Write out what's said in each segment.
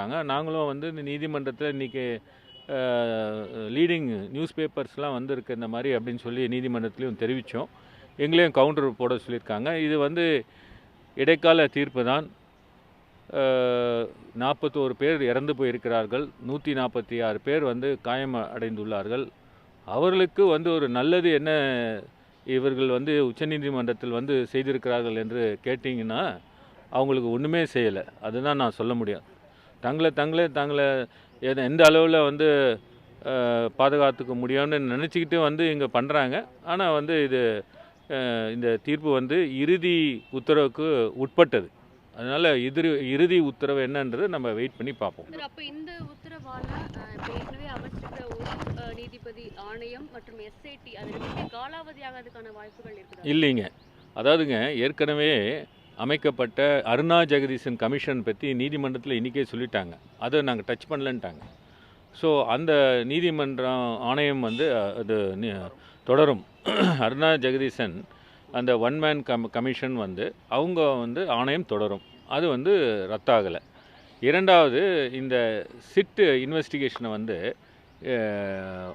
இருக்காங்க. நாங்களும் வந்து இந்த நீதிமன்றத்தில் இன்றைக்கி லீடிங் நியூஸ் பேப்பர்ஸ்லாம் வந்திருக்கு இந்த மாதிரி அப்படின்னு சொல்லி நீதிமன்றத்துலேயும் தெரிவித்தோம். எங்களையும் கவுண்டர் போட சொல்லியிருக்காங்க. இது வந்து இடைக்கால தீர்ப்பு தான். 41 பேர் இறந்து போயிருக்கிறார்கள், 146 பேர் வந்து காயம் அடைந்துள்ளார்கள். அவர்களுக்கு வந்து ஒரு நல்லது என்ன இவர்கள் வந்து உச்சநீதிமன்றத்தில் வந்து செய்திருக்கிறார்கள் என்று கேட்டிங்கன்னா அவங்களுக்கு ஒன்றுமே செய்யலை. அதுதான் நான் சொல்ல முடியும். தங்களை எந்த அளவில் வந்து பாதுகாத்துக்க முடியும்னு நினச்சிக்கிட்டு வந்து இங்கே பண்ணுறாங்க. ஆனால் வந்து இந்த தீர்ப்பு வந்து இறுதி உத்தரவுக்கு உட்பட்டது. அதனால் இறுதி உத்தரவு என்னன்றது நம்ம வெயிட் பண்ணி பார்ப்போம். அப்போ இந்த உத்தரவால் ஏற்கனவே அமைச்சிருக்கிற ஒரு நீதிபதி ஆணையம் மற்றும் எஸ்ஐடி அதற்கு காலாவதியாகிறதுக்கான வாய்ப்புகள் இருக்குது? இல்லைங்க. அதாவதுங்க, ஏற்கனவே அமைக்கப்பட்ட அருணா ஜெகதீசன் கமிஷன் பற்றி நீதிமன்றத்தில் இன்றைக்கே சொல்லிட்டாங்க. அதை நாங்கள் டச் பண்ணலன்ட்டாங்க. ஸோ அந்த நீதிமன்றம் ஆணையம் வந்து அது தொடரும். அருணா ஜெகதீசன் அந்த ஒன் மேன் கமிஷன் வந்து அவங்க வந்து ஆணையம் தொடரும். அது வந்து ரத்தாகலை. இரண்டாவது, இந்த சிட்டு இன்வெஸ்டிகேஷனை வந்து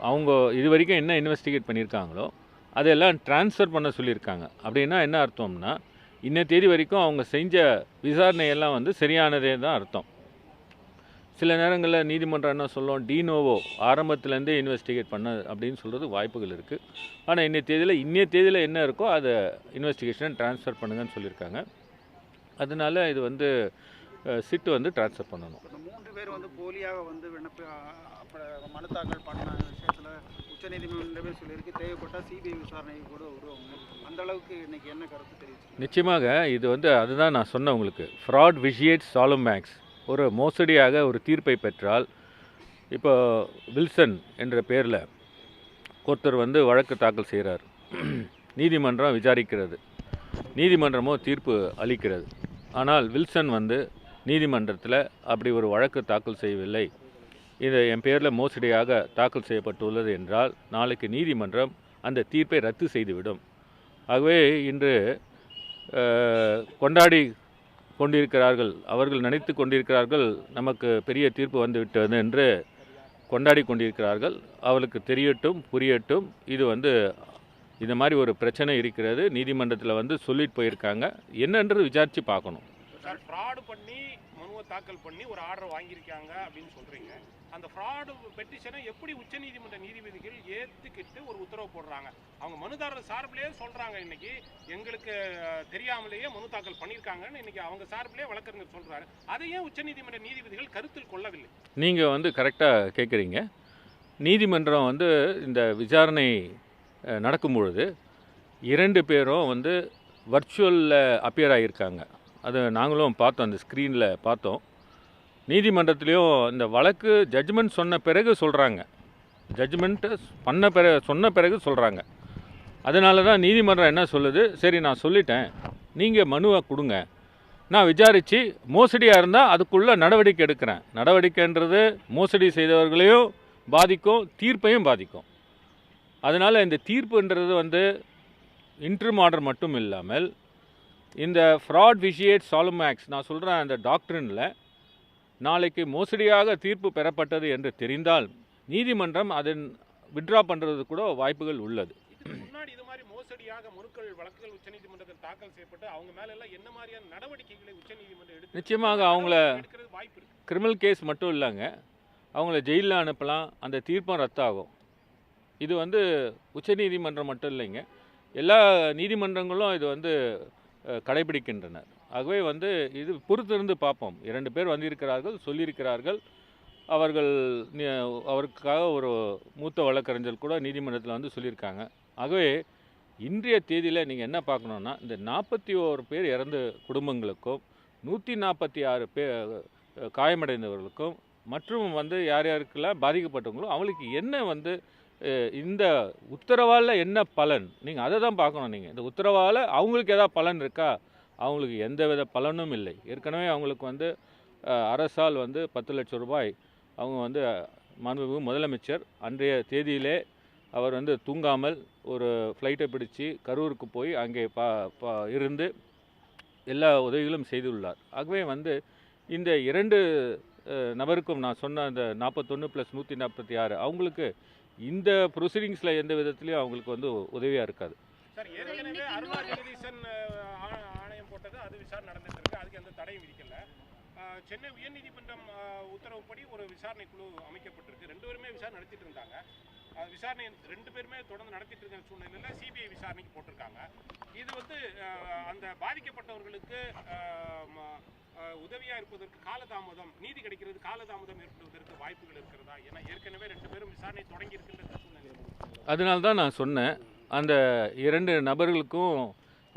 அவங்க இது வரைக்கும் என்ன இன்வெஸ்டிகேட் பண்ணியிருக்காங்களோ அதெல்லாம் ட்ரான்ஸ்ஃபர் பண்ண சொல்லியிருக்காங்க. அப்படின்னா என்ன அர்த்தம்னா, இன்ன தேதி வரைக்கும் அவங்க செஞ்ச விசாரணையெல்லாம் வந்து சரியானதே தான் அர்த்தம். சில நேரங்களில் நீதிமன்றம் என்ன சொல்லும், டினோவோ ஆரம்பத்துலேருந்தே இன்வெஸ்டிகேட் பண்ண அப்படின்னு சொல்கிறது வாய்ப்புகள் இருக்குது. ஆனால் இன்னைய தேதியில் என்ன இருக்கோ அதை இன்வெஸ்டிகேஷனை ட்ரான்ஸ்ஃபர் பண்ணுங்கன்னு சொல்லியிருக்காங்க. அதனால இது வந்து சிட்டு வந்து ட்ரான்ஸ்ஃபர் பண்ணணும். 3 பேர் வந்து போலியாக வந்து மனு தாக்கல் பண்ண விஷயத்தில் உச்சநீதிமன்றமே சொல்லியிருக்கு, தேவைப்பட்டால் சிபிஐ விசாரணை கூட வருவாங்க. அந்த அளவுக்கு இன்னைக்கு என்ன கருத்து தெரிவிச்சு? நிச்சயமாக இது வந்து அதுதான் நான் சொன்னேன் உங்களுக்கு. ஃப்ராட் விஷியேட்ஸ் சாலம் மேக்ஸ் ஒரு மோசடியாக ஒரு தீர்ப்பை பெற்றால், இப்போ வில்சன் என்ற பேரில் ஒருத்தர் வந்து வழக்கு தாக்கல் செய்கிறார். நீதிமன்றம் விசாரிக்கிறது, நீதிமன்றமோ தீர்ப்பு அளிக்கிறது. ஆனால் வில்சன் வந்து நீதிமன்றத்தில் அப்படி ஒரு வழக்கு தாக்கல் செய்யவில்லை, இது என் பேரில் மோசடியாக தாக்கல் செய்யப்பட்டுள்ளது என்றால் நாளைக்கு நீதிமன்றம் அந்த தீர்ப்பை ரத்து செய்துவிடும். ஆகவே இன்று கொண்டாடி கொண்டிருக்கிறார்கள், அவர்கள் நினைத்து கொண்டிருக்கிறார்கள் நமக்கு பெரிய தீர்ப்பு வந்துவிட்டது என்று கொண்டாடி கொண்டிருக்கிறார்கள். அவளுக்கு தெரியட்டும், புரியட்டும், இது வந்து இந்த மாதிரி ஒரு பிரச்சனை இருக்கிறது, நீதிமன்றத்தில் வந்து சொல்லிட்டு போயிருக்காங்க, என்னன்றது விசாரித்து பார்க்கணும். சார், ஃப்ராடு பண்ணி மனுவை தாக்கல் பண்ணி ஒரு ஆர்டர் வாங்கியிருக்காங்க அப்படின்னு சொல்கிறீங்க. அந்த ஃப்ராடு பெட்டிஷனை எப்படி உச்சநீதிமன்ற நீதிபதிகள் ஏற்றுக்கிட்டு ஒரு உத்தரவு போடுறாங்க? அவங்க மனுதாரர் சார்பிலேயே சொல்கிறாங்க, இன்னைக்கு எங்களுக்கு தெரியாமலேயே மனு தாக்கல் பண்ணியிருக்காங்கன்னு இன்னைக்கு அவங்க சார்பிலேயே வழக்கறிஞர் சொல்கிறாரு. அதையே உச்சநீதிமன்ற நீதிபதிகள் கருத்தில் கொள்ளவில்லை. நீங்கள் வந்து கரெக்டாக கேட்குறீங்க. நீதிமன்றம் வந்து இந்த விசாரணை நடக்கும் பொழுது 2 பேரும் வந்து வர்ச்சுவலில் அப்பியர் ஆகியிருக்காங்க. அது நாங்களும் பார்த்தோம், அந்த ஸ்க்ரீனில் பார்த்தோம். நீதிமன்றத்துலேயும் இந்த வழக்கு ஜட்ஜ்மெண்ட் சொன்ன பிறகு சொல்கிறாங்க, ஜட்ஜ்மெண்ட்டு சொன்ன பிறகு சொல்கிறாங்க. அதனால தான் நீதிமன்றம் என்ன சொல்லுது, சரி நான் சொல்லிட்டேன், நீங்கள் மனுவை கொடுங்க, நான் விசாரித்து மோசடியாக இருந்தால் அதுக்குள்ளே நடவடிக்கை எடுக்கிறேன். நடவடிக்கைன்றது மோசடி செய்தவர்களையும் பாதிக்கும், தீர்ப்பையும் பாதிக்கும். அதனால் இந்த தீர்ப்புன்றது வந்து இன்ட்ரிம் ஆர்டர் மட்டும் இல்லாமல் இந்த ஃப்ராட் விஷியேட் சாலம் ஆக்ட்ஸ் நான் சொல்கிறேன், அந்த டாக்டரினில் நாளைக்கு மோசடியாக தீர்ப்பு பெறப்பட்டது என்று தெரிந்தால் நீதிமன்றம் அதன் வித்ட்ரா பண்ணுறது கூட வாய்ப்புகள் உள்ளது. முன்னாடி இது மாதிரி மோசடியாக மனுக்கள் வழக்குகள் உச்சநீதிமன்றத்தில் தாக்கல் செய்யப்பட்டு அவங்க மேல எல்லாம் என்ன மாதிரியான நடவடிக்கைகளை உச்சநீதிமன்றம் எடுத்து நிச்சயமாக அவங்கள கிரிமினல் கேஸ் மட்டும் இல்லைங்க, அவங்கள ஜெயிலில் அனுப்பலாம், அந்த தீர்ப்பும் ரத்தாகும். இது வந்து உச்சநீதிமன்றம் மட்டும் இல்லைங்க, எல்லா நீதிமன்றங்களும் இது வந்து கடைபிடிக்கின்றனர். ஆகவே வந்து இது பொறுத்திருந்து பார்ப்போம். 2 பேர் வந்திருக்கிறார்கள், சொல்லியிருக்கிறார்கள். அவருக்காக ஒரு மூத்த வழக்கறிஞர் கூட நீதிமன்றத்தில் வந்து சொல்லியிருக்காங்க. ஆகவே இன்றைய தேதியில் நீங்கள் என்ன பார்க்கணுன்னா, இந்த 41 பேர் இறந்த குடும்பங்களுக்கும் 146 பேர் காயமடைந்தவர்களுக்கும் மற்றும் வந்து யார் யாருக்கெல்லாம் பாதிக்கப்பட்டவங்களோ அவங்களுக்கு என்ன வந்து இந்த உத்தரவால் என்ன பலன், நீங்கள் அதை தான் பார்க்கணும். நீங்கள் இந்த உத்தரவால் அவங்களுக்கு ஏதாவது பலன் இருக்கா? அவங்களுக்கு எந்த வித பலனும் இல்லை. ஏற்கனவே அவங்களுக்கு வந்து அரசால் வந்து 10 லட்சம் ரூபாய் அவங்க வந்து மாண்புமிகு முதலமைச்சர் அன்றைய தேதியிலே அவர் வந்து தூங்காமல் ஒரு ஃப்ளைட்டை பிடிச்சி கரூருக்கு போய் அங்கே இருந்து எல்லா உதவிகளும் செய்துள்ளார். ஆகவே வந்து இந்த 2 நபருக்கும் நான் சொன்ன அந்த 41+146 அவங்களுக்கு இந்த ப்ரொசீடிங்ஸில் எந்த விதத்துலையும் அவங்களுக்கு வந்து உதவியாக இருக்காது. சார் ஏற்கனவே அருணா ஜெகதீசன் ஆணையம் போட்டது, அது விசாரணை நடந்துட்டு இருக்கு, அதுக்கு எந்த தடையும் விதிக்கல. சென்னை உயர்நீதிமன்றம் உத்தரவுப்படி ஒரு விசாரணை குழு அமைக்கப்பட்டிருக்கு. 2 பேருமே விசாரணை நடத்திட்டு இருந்தாங்க. விசாரணை 2 பேருமே தொடர்ந்து நடத்திட்டு இருக்கிற சூழ்நிலையில் சிபிஐ விசாரணைக்கு போட்டிருக்காங்க. இது வந்து அந்த பாதிக்கப்பட்டவர்களுக்கு உதவியாக இருப்பதற்கு காலதாமதம், நீதி கிடைக்கிறது காலதாமதம் ஏற்படுவதற்கு வாய்ப்புகள் இருக்கிறதா? ஏன்னா ஏற்கனவே 2 பேரும் விசாரணை தொடங்கி இருக்கின்ற சூழ்நிலை. அதனால தான் நான் சொன்னேன், அந்த 2 நபர்களுக்கும்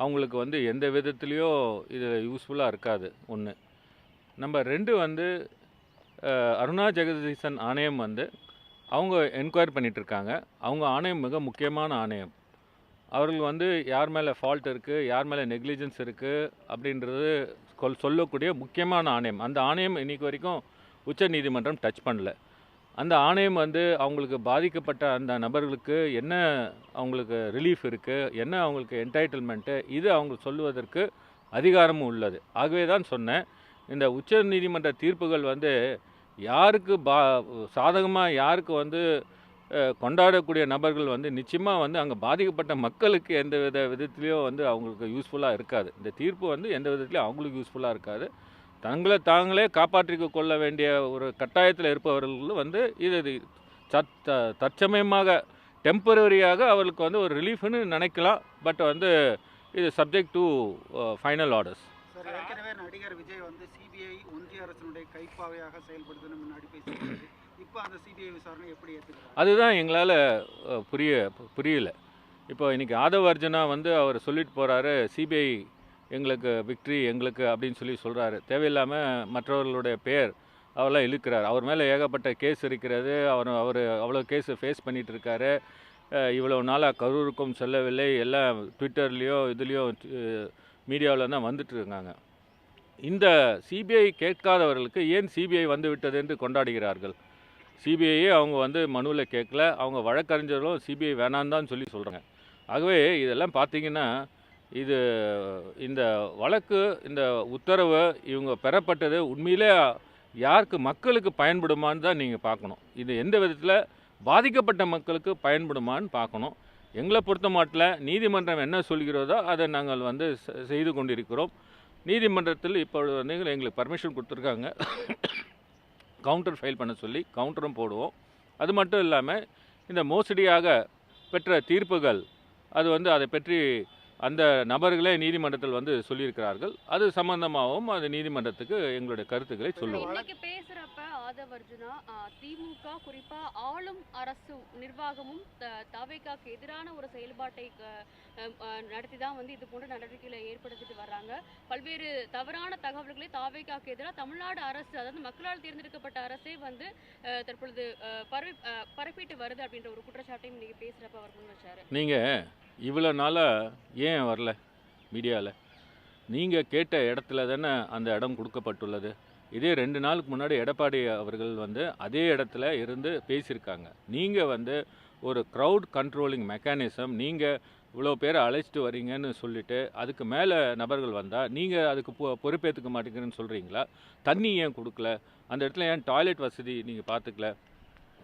அவங்களுக்கு வந்து எந்த விதத்துலேயோ இது யூஸ்ஃபுல்லாக இருக்காது. 1 நம்பர் 2 வந்து அருணா ஜெகதீசன் ஆணையம் வந்து அவங்க என்கொயரி பண்ணிகிட்ருக்காங்க. அவங்க ஆணையம் மிக முக்கியமான ஆணையம். அவர்கள் வந்து யார் மேலே ஃபால்ட் இருக்குது, யார் மேலே நெக்லிஜென்ஸ் இருக்குது அப்படின்றது சொல்லக்கூடிய முக்கியமான ஆணையம். அந்த ஆணையம் இன்றைக்கி வரைக்கும் உச்ச நீதிமன்றம் டச் பண்ணல. அந்த ஆணையம் வந்து அவங்களுக்கு பாதிக்கப்பட்ட அந்த நபர்களுக்கு என்ன அவங்களுக்கு ரிலீஃப் இருக்குது, என்ன அவங்களுக்கு என்டைட்டில்மெண்ட்டு, இது அவங்க சொல்லுவதற்கு அதிகாரமும் உள்ளது. ஆகவே தான் சொன்னேன், இந்த உச்ச நீதிமன்ற தீர்ப்புகள் வந்து யாருக்கு சாதகமாக யாருக்கு வந்து கொண்டாடக்கூடிய நபர்கள் வந்து நிச்சயமாக வந்து அங்கே பாதிக்கப்பட்ட மக்களுக்கு எந்த விதத்துலேயோ வந்து அவங்களுக்கு யூஸ்ஃபுல்லாக இருக்காது. இந்த தீர்ப்பு வந்து எந்த விதத்துலையும் அவங்களுக்கு யூஸ்ஃபுல்லாக இருக்காது. தங்களை தாங்களே காப்பாற்றிக்க கொள்ள வேண்டிய ஒரு கட்டாயத்தில் இருப்பவர்கள் வந்து இது தற்சமயமாக டெம்பரரியாக அவர்களுக்கு வந்து ஒரு ரிலீஃப்னு நினைக்கலாம். பட் வந்து இது subject to final orders. Sir, ஏற்கனவே நடிகர் விஜய் வந்து சிபிஐ ஒன்றிய அரசினுடைய கைப்பாவையாக செயல்படுதுன்னு முன்னாடி பேசியிருக்காரு. இப்போ அந்த சிபிஐ விசாரணை எப்படி ஏற்றுக்கிறாங்க? அதுதான் எங்களால் புரியல. இப்போ இன்றைக்கி ஆதவ அர்ஜுனா வந்து அவர் சொல்லிட்டு போகிறாரு, சிபிஐ எங்களுக்கு விக்ட்ரி எங்களுக்கு அப்படின்னு சொல்கிறாரு. தேவையில்லாமல் மற்றவர்களுடைய பேர் அவரெல்லாம் இழுக்கிறார். அவர் மேலே ஏகப்பட்ட கேஸ் இருக்கிறது. அவர் அவ்வளோ கேஸு ஃபேஸ் பண்ணிகிட்டு இருக்காரு. இவ்வளோ நாளாக கரூருக்கும் செல்லவில்லை, எல்லாம் ட்விட்டர்லேயோ இதுலேயோ மீடியாவில் தான் வந்துட்டு இருக்காங்க. இந்த சிபிஐ கேட்காதவர்களுக்கு ஏன் சிபிஐ வந்து விட்டது என்று கொண்டாடுகிறார்கள்? சிபிஐயே அவங்க வந்து மனுவில் கேட்கல, அவங்க வழக்கறிஞர்களும் சிபிஐ வேணான்னு தான் சொல்கிறாங்க. ஆகவே இதெல்லாம் பார்த்திங்கன்னா இந்த வழக்கு, இந்த உத்தரவு இவங்க பெறப்பட்டது உண்மையிலே யாருக்கு மக்களுக்கு பயன்படுமான்னு தான் நீங்கள் பார்க்கணும். இது எந்த விதத்தில் பாதிக்கப்பட்ட மக்களுக்கு பயன்படுமான்னு பார்க்கணும். எங்களை பொறுத்த மாட்டில் நீதிமன்றம் என்ன சொல்கிறதோ அதை நாங்கள் வந்து செய்து கொண்டிருக்கிறோம். நீதிமன்றத்தில் இப்பொழுது வந்து எங்களுக்கு பர்மிஷன் கொடுத்துருக்காங்க, கவுண்டர் ஃபைல் பண்ண சொல்லி கவுண்டரும் போடுவோம். அது மட்டும் இல்லாமல் இந்த மோசடியாக பெற்ற தீர்ப்புகள் அது வந்து அதை பற்றி அந்த நபர்களே நீதிமன்றத்தில் வந்து சொல்லியிருக்கிறார்கள். அது சம்பந்தமாகவும் அது நீதிமன்றத்துக்கு எங்களுடைய கருத்துக்களை சொல்லுவோம். இன்னைக்கு பேசுறப்ப ஆதவ அர்ஜுனா திமுக குறிப்பா ஆளும் அரசு நிர்வாகமும் தவேகாக்கு எதிரான ஒரு செயல்பாட்டை நடத்தி தான் வந்து இது போன்ற நடவடிக்கைகளை ஏற்படுத்திட்டு வர்றாங்க. பல்வேறு தவறான தகவல்களை தவேகாக்கு எதிராக தமிழ்நாடு அரசு, அதாவது மக்களால் தேர்ந்தெடுக்கப்பட்ட அரசே வந்து தற்பொழுது பரப்பிட்டு வருது அப்படின்ற ஒரு குற்றச்சாட்டையும் இன்னைக்கு பேசுறப்ப அவர் முன் வச்சாரு. நீங்கள் இவ்வளோ நாளாக ஏன் வரல மீடியாவில்? நீங்கள் கேட்ட இடத்துல தானே அந்த இடம் கொடுக்கப்பட்டுள்ளது. இதே 2 நாளுக்கு முன்னாடி எடப்பாடி அவர்கள் வந்து அதே இடத்துல இருந்து பேசியிருக்காங்க. நீங்கள் வந்து ஒரு க்ரௌட் கண்ட்ரோலிங் மெக்கானிசம், நீங்கள் இவ்வளோ பேரை அழைச்சிட்டு வரீங்கன்னு சொல்லிவிட்டு அதுக்கு மேலே நபர்கள் வந்தால் நீங்கள் அதுக்கு பொறுப்பேற்றுக்க மாட்டேங்கிறேன்னு சொல்கிறீங்களா? தண்ணி ஏன் கொடுக்கல? அந்த இடத்துல ஏன் டாய்லெட் வசதி நீங்கள் பார்த்துக்கல?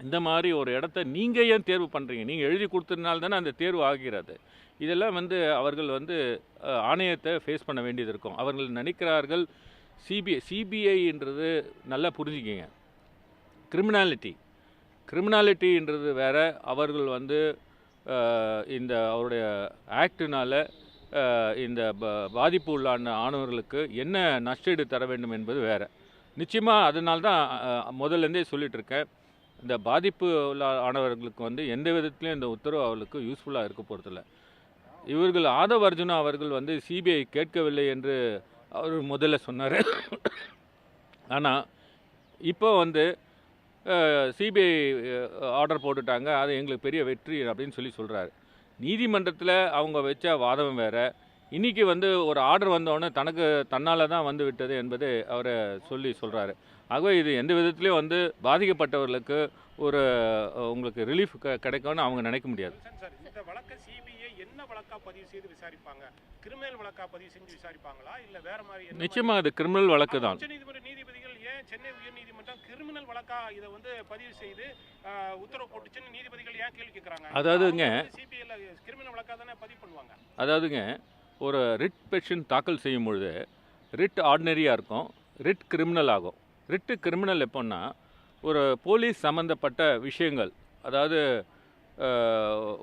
இந்த மாதிரி ஒரு இடத்த நீங்கள் ஏன் தேர்வு பண்ணுறீங்க? நீங்கள் எழுதி கொடுத்ததுனால தானே அந்த தேர்வு ஆகிறது. இதெல்லாம் வந்து அவர்கள் வந்து ஆணையத்தை ஃபேஸ் பண்ண வேண்டியது இருக்கும். அவர்கள் நினைக்கிறார்கள் சிபிஐன்றது நல்லா புரிஞ்சுக்கிங்க, கிரிமினாலிட்டின்றது வேறு. அவர்கள் வந்து இந்த அவருடைய ஆக்டினால் இந்த பாதிப்பு உள்ளான ஆணவர்களுக்கு என்ன நஷ்டஈடு தர வேண்டும் என்பது வேறு. நிச்சயமாக அதனால்தான் முதல்லேருந்தே சொல்லிகிட்டு இருக்கேன், இந்த பாதிப்பு உள்ள ஆனவர்களுக்கு வந்து எந்த விதத்துலையும் இந்த உத்தரவு அவர்களுக்கு யூஸ்ஃபுல்லாக இருக்க போகிறதில்ல. இவர்கள் ஆதவ அர்ஜுனா அவர்கள் வந்து சிபிஐ கேட்கவில்லை என்று அவர் முதல்ல சொன்னார். ஆனால் இப்போ வந்து சிபிஐ ஆர்டர் போட்டுட்டாங்க, அது எங்களுக்கு பெரிய வெற்றி அப்படின்னு சொல்கிறாரு. நீதிமன்றத்தில் அவங்க வச்ச வாதம் வேறு, இன்றைக்கி வந்து ஒரு ஆர்டர் வந்தோடனே தனக்கு தன்னால் தான் வந்து விட்டது என்பது அவரை சொல்கிறாரு. ஆகவே இது எந்த விதத்துலேயும் வந்து பாதிக்கப்பட்டவர்களுக்கு ஒரு உங்களுக்கு ரிலீஃப் கிடைக்கும்னு அவங்க நினைக்க முடியாது. சார், இந்த வழக்கை சிபிஐ என்ன வழக்கா பதிவு செய்து விசாரிப்பாங்க? கிரிமினல் வழக்கா பதிவு செஞ்சு விசாரிப்பாங்களா இல்ல வேற மாதிரி? நிச்சயமாக அது கிரிமினல் வழக்கு தான். உச்சநீதிமன்ற நீதிபதிகள் ஏன் சென்னை உயர்நீதிமன்றம் கிரிமினல் வழக்கா இதை வந்து பதிவு செய்து உத்தரவு போட்டுச்சுன்னு நீதிபதிகள் ஏன் கேள்வி கேட்குறாங்க? அதாவதுங்க, சிபிஐல கிரிமினல் வழக்கா தானே பதிவு பண்ணுவாங்க. அதாவதுங்க, ஒரு ரிட் பெட்டிஷன் தாக்கல் செய்யும் பொழுது ரிட் ஆர்டினரியாக இருக்கும், ரிட் கிரிமினல் ஆகும். ரிட்டு கிரிமினல் எப்போன்னா ஒரு போலீஸ் சம்மந்தப்பட்ட விஷயங்கள், அதாவது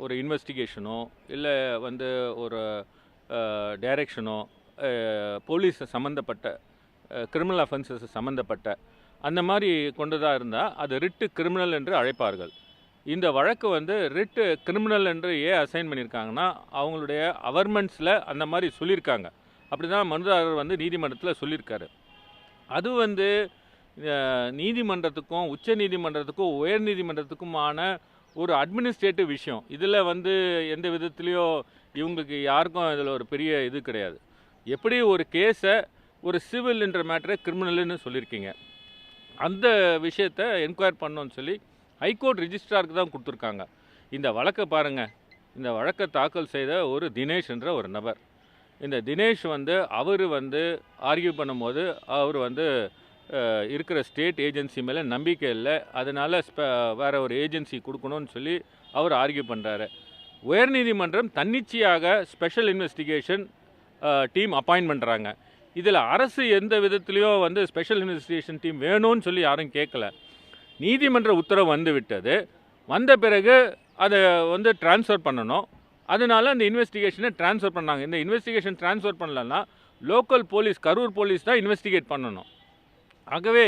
ஒரு இன்வெஸ்டிகேஷனோ இல்லை வந்து ஒரு டைரக்ஷனோ போலீஸ் சம்மந்தப்பட்ட கிரிமினல் அஃபென்சஸ் சம்மந்தப்பட்ட அந்த மாதிரி கொண்டதாக இருந்தால் அது ரிட்டு கிரிமினல் என்று அழைப்பார்கள். இந்த வழக்கு வந்து ரிட்டு கிரிமினல் என்று ஏன் அசைன் பண்ணியிருக்காங்கன்னா அவங்களுடைய அவர்மெண்ட்ஸில் அந்த மாதிரி சொல்லியிருக்காங்க. அப்படி தான் மனுதாரர் வந்து நீதிமன்றத்தில் சொல்லியிருக்காரு. அது வந்து நீதிமன்றத்துக்கும் உச்ச நீதிமன்றத்துக்கும் உயர் நீதிமன்றத்துக்குமான ஒரு அட்மினிஸ்ட்ரேட்டிவ் விஷயம். இதில் வந்து எந்த விதத்துலேயோ இவங்களுக்கு யாருக்கும் இதில் ஒரு பெரிய இது கிடையாது. எப்படி ஒரு கேஸை ஒரு சிவில் என்ற மேட்டரை கிரிமினல்னு சொல்லியிருக்கீங்க, அந்த விஷயத்தை என்கொயர் பண்ணோன்னு சொல்லி ஹைகோர்ட் ரிஜிஸ்ட்ராருக்கு தான் கொடுத்துருக்காங்க. இந்த வழக்கை பாருங்கள். இந்த வழக்கை தாக்கல் செய்த ஒரு தினேஷ் என்ற ஒரு நபர். இந்த தினேஷ் வந்து அவர் வந்து ஆர்கியூ பண்ணும்போது அவர் வந்து இருக்கிற ஸ்டேட் ஏஜென்சி மேலே நம்பிக்கை இல்லை, அதனால் வேறு ஒரு ஏஜென்சி கொடுக்கணும்னு சொல்லி அவர் ஆர்கியூ பண்ணுறாரு. உயர்நீதிமன்றம் தன்னிச்சையாக ஸ்பெஷல் இன்வெஸ்டிகேஷன் டீம் அப்பாயின்ட் பண்ணுறாங்க. இதில் அரசு எந்த விதத்துலேயும் வந்து ஸ்பெஷல் இன்வெஸ்டிகேஷன் டீம் வேணும்னு சொல்லி யாரும் கேட்கல. நீதிமன்ற உத்தரவு வந்து விட்டது, வந்த பிறகு அதை வந்து ட்ரான்ஸ்ஃபர் பண்ணணும். அதனால் அந்த இன்வெஸ்டிகேஷனை ட்ரான்ஸ்ஃபர் பண்ணாங்க. இந்த இன்வெஸ்டிகேஷன் ட்ரான்ஸ்ஃபர் பண்ணலன்னா லோக்கல் போலீஸ், கரூர் போலீஸ் தான் இன்வெஸ்டிகேட் பண்ணணும். ஆகவே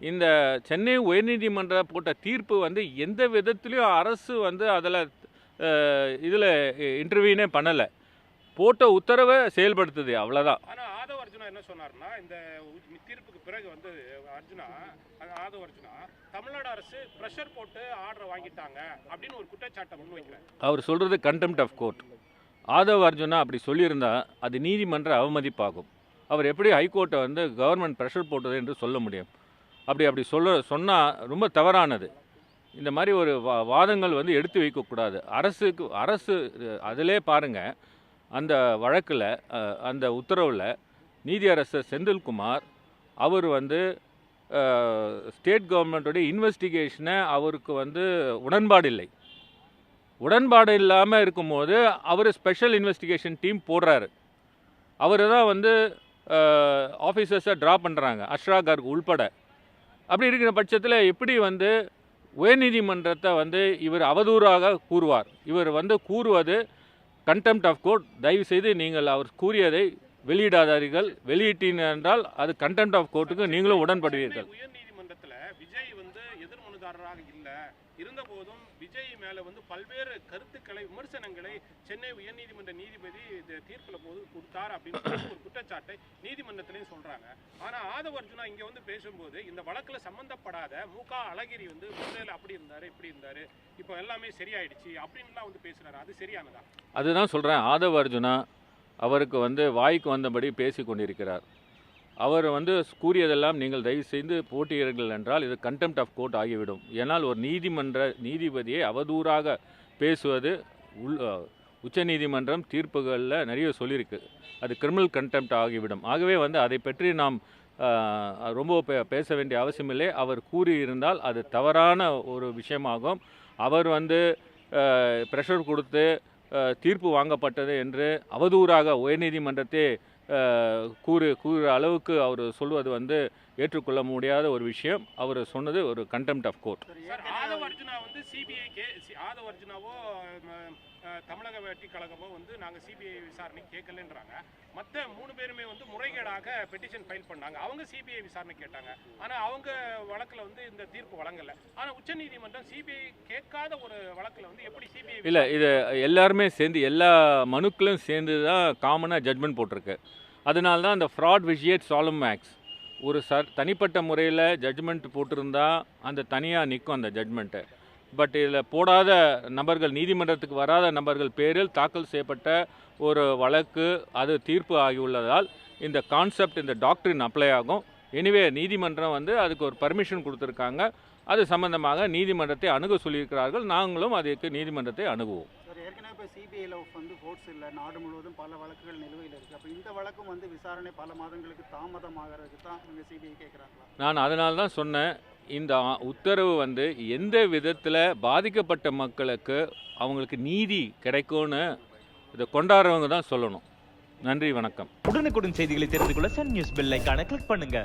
இந்த சென்னை உயர்நீதிமன்றம் போட்ட தீர்ப்பு வந்து எந்த விதத்துலேயும் அரசு வந்து அதில் இதில் இன்டர்வியூனே பண்ணலை, போட்ட உத்தரவை செயல்படுத்துது, அவ்வளோதான். ஆனால் ஆதவ அர்ஜுனா என்ன சொன்னார்னா, இந்த தீர்ப்புக்கு பிறகு வந்து ஆதவ அர்ஜுனா தமிழ்நாடு அரசு ப்ரெஷர் போட்டு ஆர்டர் வாங்கிட்டாங்க அப்படின்னு ஒரு குற்றச்சாட்டை முன்வைக்கிறார். அவர் சொல்கிறது contempt of court. Aadhav Arjuna அப்படி சொல்லியிருந்தா அது நீதிமன்ற அவமதிப்பாகும். அவர் எப்படி ஹைகோர்ட்டை வந்து கவர்மெண்ட் ப்ரெஷர் போட்டது என்று சொல்ல முடியும்? அப்படி சொன்னால் ரொம்ப தவறானது. இந்த மாதிரி ஒரு வாதங்கள் வந்து எடுத்து வைக்கக்கூடாது. அரசு அதிலே பாருங்கள், அந்த வழக்கில் அந்த உத்தரவில் நீதியரசர் செந்தில்குமார் அவர் வந்து ஸ்டேட் கவர்மெண்ட்டுடைய இன்வெஸ்டிகேஷனை அவருக்கு வந்து உடன்பாடு இல்லாமல் இருக்கும்போது அவர் ஸ்பெஷல் இன்வெஸ்டிகேஷன் டீம் போடுறாரு. அவர் தான் வந்து ஆஃபீஸர்ஸை ட்ரா பண்ணுறாங்க, அஷ்ரா கர்க் உள்பட. அப்படி இருக்கிற பட்சத்தில் எப்படி வந்து உயர்நீதிமன்றத்தை வந்து இவர் அவதூறாக கூறுவார்? இவர் வந்து கூறுவது கண்டெம்ட் ஆஃப் கோர்ட். தயவுசெய்து நீங்கள் அவர் கூறியதை வெளியிடாதீர்கள். வெளியிட்டீர்கள் என்றால் அது கண்டெம்ட் ஆஃப் கோர்ட்டுக்கு நீங்களும் உடன்படுவீர்கள். உயர்நீதிமன்றத்தில் விஜய் வந்து எதிர் மனுதாரராக இல்லை இருந்தபோதும் விஜய் மேலே வந்து பல்வேறு கருத்துக்களை, விமர்சனங்களை சென்னை உயர்நீதிமன்ற நீதிபதி தீர்ப்பில் போது கொடுத்தார் அப்படின்னு ஒரு குற்றச்சாட்டை நீதிமன்றத்திலையும் சொல்கிறாங்க. ஆனால் ஆதவ அர்ஜுனா இங்கே வந்து பேசும்போது இந்த வழக்கில் சம்மந்தப்படாத முக அழகிரி வந்து முதலில் அப்படி இருந்தார், இப்படி இருந்தார், இப்போ எல்லாமே சரியாயிடுச்சு அப்படின்லாம் வந்து பேசுகிறாரு. அது சரியானதா? அதுதான் சொல்கிறேன். ஆதவ அர்ஜுனா அவருக்கு வந்து வாய்க்கு வந்தபடி பேசி கொண்டிருக்கிறார். அவர் வந்து கூறியதெல்லாம் நீங்கள் தயவு செய்து போட்டியீர்கள் என்றால் இது கண்டெம்ட் ஆஃப் கோர்ட் ஆகிவிடும். ஏன்னால் ஒரு நீதிபதியை அவதூறாக பேசுவது உச்சநீதிமன்றம் தீர்ப்புகளில் நிறைய சொல்லியிருக்கு. அது கிரிமினல் கண்டெம்ட் ஆகிவிடும். ஆகவே வந்து அதை பற்றி நாம் ரொம்ப பேச வேண்டிய அவசியமில்லை. அவர் கூறியிருந்தால் அது தவறான ஒரு விஷயமாகும். அவர் வந்து ப்ரெஷர் கொடுத்து தீர்ப்பு வாங்கப்பட்டது என்று அவதூறாக உயர்நீதிமன்றத்தை கூறுற அளவுக்கு அவர் சொல்வது வந்து ஏற்றுக்கொள்ள முடியாத ஒரு விஷயம். அவர் சொன்னது ஒரு contempt of court. Aadhav Arjuna வந்து ஆதவ அர்ஜுனாவோ தமிழக வெற்றி கழகமோ வந்து நாங்கள் சிபிஐ விசாரணை கேட்கலன்றாங்க. மற்ற 3 பேருமே வந்து முறைகேடாக பெட்டிஷன் ஃபைல் பண்ணாங்க. அவங்க சிபிஐ விசாரணை கேட்டாங்க. ஆனால் அவங்க வழக்கில் வந்து இந்த தீர்ப்பு வழங்கலை. ஆனால் உச்சநீதிமன்றம் சிபிஐ கேட்காத ஒரு வழக்கில் வந்து எப்படி சிபிஐ இல்லை, இது எல்லாருமே சேர்ந்து எல்லா மனுக்களும் சேர்ந்து தான் காமனாக ஜட்மெண்ட் போட்டிருக்கு. அதனால தான் அந்த ஃப்ராட் விஜியேட் சாலம் ஆக்ட்ஸ் ஒரு தனிப்பட்ட முறையில் ஜட்ஜ்மெண்ட் போட்டிருந்தா அந்த தனியாக நிற்கும் அந்த ஜட்மெண்ட்டு. பட் இதில் போடாத நபர்கள், நீதிமன்றத்துக்கு வராத நபர்கள் பேரில் தாக்கல் செய்யப்பட்ட ஒரு வழக்கு அது தீர்ப்பு ஆகியுள்ளதால் இந்த கான்செப்ட், இந்த டாக்டரின் அப்ளை ஆகும். எனிவே நீதிமன்றம் வந்து அதுக்கு ஒரு பர்மிஷன் கொடுத்துருக்காங்க. அது சம்பந்தமாக நீதிமன்றத்தை அணுக சொல்லியிருக்கிறார்கள். நாங்களும் அதுக்கு நீதிமன்றத்தை அணுகுவோம். சார், ஏற்கனவே இப்போ சிபிஐயில் வந்து கோர்ட்ஸ் இல்லை, நாடு முழுவதும் பல வழக்குகள் நிலுவையில் இருக்குது. அப்போ இந்த வழக்கும் வந்து விசாரணை பல மாதங்களுக்கு தாமதமாகிறதுக்கு தான் இவங்க சிபிஐ கேட்குறாங்களா? நான் அதனால தான் சொன்னேன், இந்த உத்தரவு வந்து எந்த விதத்தில் பாதிக்கப்பட்ட மக்களுக்கு அவங்களுக்கு நீதி கிடைக்கும்னு இதை கொண்டாடுறவங்க தான் சொல்லணும். நன்றி, வணக்கம். உடனுக்குடன் செய்திகளை தெரிந்து கொள்ள சன் நியூஸ் பெல் ஐகானை கிளிக் பண்ணுங்க.